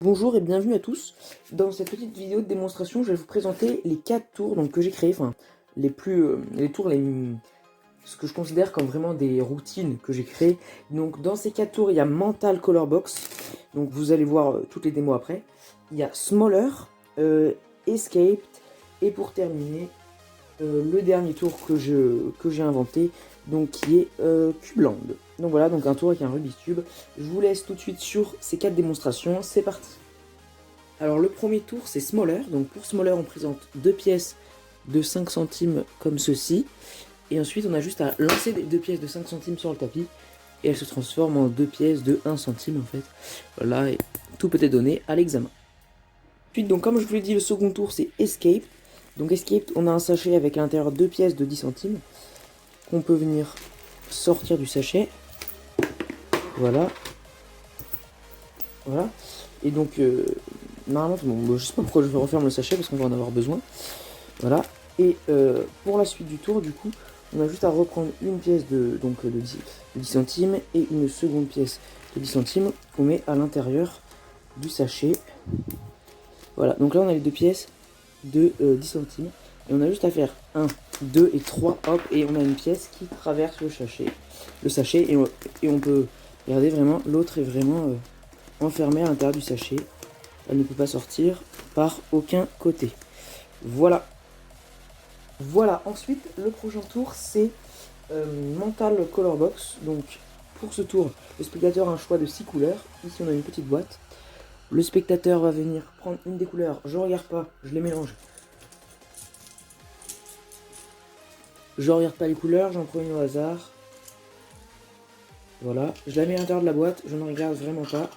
Bonjour et bienvenue à tous. Dans cette petite vidéo de démonstration, je vais vous présenter les 4 tours donc, que j'ai créés, enfin les tours, ce que je considère comme vraiment des routines que j'ai créées. Donc dans ces 4 tours, il y a Mental Color Box, donc vous allez voir toutes les démos après. Il y a Smaller, Escaped et pour terminer, le dernier tour que j'ai inventé, donc qui est Cubeland. Donc voilà, donc un tour avec un Rubik's Cube. Je vous laisse tout de suite sur ces 4 démonstrations, c'est parti. Alors le premier tour c'est Smaller, donc pour Smaller on présente deux pièces de 5 centimes comme ceci, et ensuite on a juste à lancer des deux pièces de 5 centimes sur le tapis, et elles se transforment en deux pièces de 1 centime en fait. Voilà, et tout peut être donné à l'examen. Ensuite, donc comme je vous l'ai dit, le second tour c'est Escape. Donc Escape, on a un sachet avec à l'intérieur deux pièces de 10 centimes, qu'on peut venir sortir du sachet. Voilà. Voilà. Et donc, normalement, bon, je sais pas pourquoi je referme le sachet, parce qu'on va en avoir besoin. Voilà. Et pour la suite du tour, du coup, on a juste à reprendre une pièce de 10 centimes et une seconde pièce de 10 centimes qu'on met à l'intérieur du sachet. Voilà, donc là on a les deux pièces de 10 centimes. Et on a juste à faire 1, 2 et 3, hop, et on a une pièce qui traverse le sachet et on peut, regardez vraiment, l'autre est vraiment enfermée à l'intérieur du sachet. Elle ne peut pas sortir par aucun côté. Voilà. Voilà, ensuite, le prochain tour, c'est Mental Color Box. Donc, pour ce tour, le spectateur a un choix de 6 couleurs. Ici, on a une petite boîte. Le spectateur va venir prendre une des couleurs. Je regarde pas, je les mélange. Je regarde pas les couleurs, j'en prends une au hasard. Voilà, je la mets à l'intérieur de la boîte, je ne regarde vraiment pas.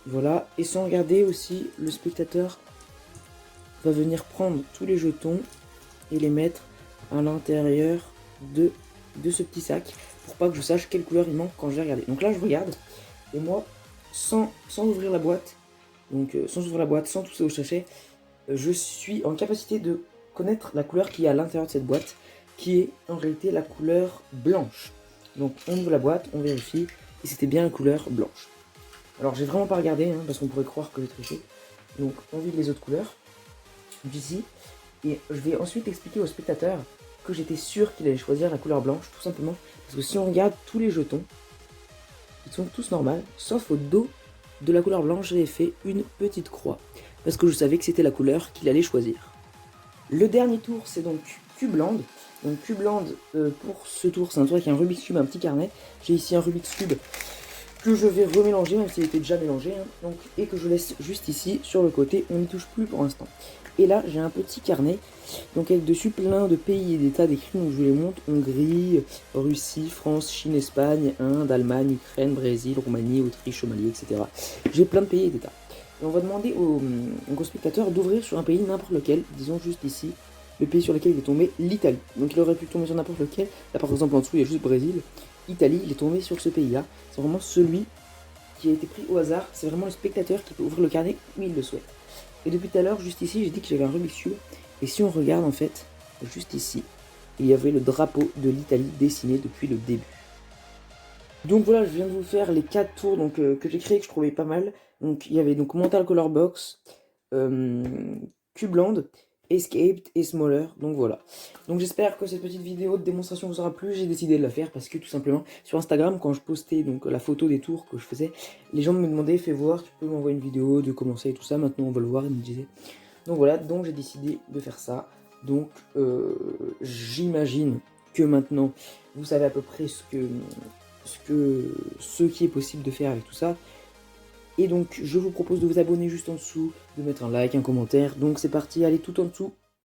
Voilà, et sans regarder aussi, le spectateur va venir prendre tous les jetons et les mettre à l'intérieur de ce petit sac pour pas que je sache quelle couleur il manque quand je vais regarder. Donc là, je regarde, et moi, sans ouvrir la boîte, sans toucher au sachet, je suis en capacité de connaître la couleur qui est à l'intérieur de cette boîte, qui est en réalité la couleur blanche. Donc on ouvre la boîte, on vérifie, et c'était bien la couleur blanche. Alors j'ai vraiment pas regardé, hein, parce qu'on pourrait croire que j'ai triché. Donc on vide les autres couleurs, d'ici, et je vais ensuite expliquer au spectateur que j'étais sûr qu'il allait choisir la couleur blanche, tout simplement, parce que si on regarde tous les jetons, ils sont tous normaux, sauf au dos de la couleur blanche, j'avais fait une petite croix, parce que je savais que c'était la couleur qu'il allait choisir. Le dernier tour, c'est donc Cubeland. Donc Cubeland, pour ce tour, c'est un tour avec un Rubik's Cube, un petit carnet. J'ai ici un Rubik's Cube que je vais remélanger, même s'il était déjà mélangé, hein, donc, et que je laisse juste ici, sur le côté, on n'y touche plus pour l'instant. Et là, j'ai un petit carnet, donc avec dessus plein de pays et d'états décrits, donc je vous les montre: Hongrie, Russie, France, Chine, Espagne, Inde, Allemagne, Ukraine, Brésil, Roumanie, Autriche, Somalie, etc. J'ai plein de pays et d'états. Et on va demander au spectateur d'ouvrir sur un pays n'importe lequel, disons juste ici, le pays sur lequel il est tombé, l'Italie. Donc il aurait pu tomber sur n'importe lequel, là par exemple en dessous il y a juste Brésil, Italie, il est tombé sur ce pays-là. C'est vraiment celui qui a été pris au hasard, c'est vraiment le spectateur qui peut ouvrir le carnet où il le souhaite. Et depuis tout à l'heure, juste ici, j'ai dit que j'avais un Rubik's Cube, et si on regarde en fait, juste ici, il y avait le drapeau de l'Italie dessiné depuis le début. Donc voilà, je viens de vous faire les 4 tours donc, que j'ai créés, que je trouvais pas mal. Donc il y avait donc Mental Color Box, Cubeland, Escaped et Smaller, donc voilà. Donc j'espère que cette petite vidéo de démonstration vous aura plu. J'ai décidé de la faire parce que tout simplement sur Instagram, quand je postais donc la photo des tours que je faisais, les gens me demandaient: fais voir, tu peux m'envoyer une vidéo de comment ça et tout ça. Maintenant on va le voir, ils me disaient. Donc voilà, donc j'ai décidé de faire ça. Donc j'imagine que maintenant vous savez à peu près ce qui est possible de faire avec tout ça. Et donc je vous propose de vous abonner juste en dessous, de mettre un like, un commentaire. Donc c'est parti, allez tout en dessous.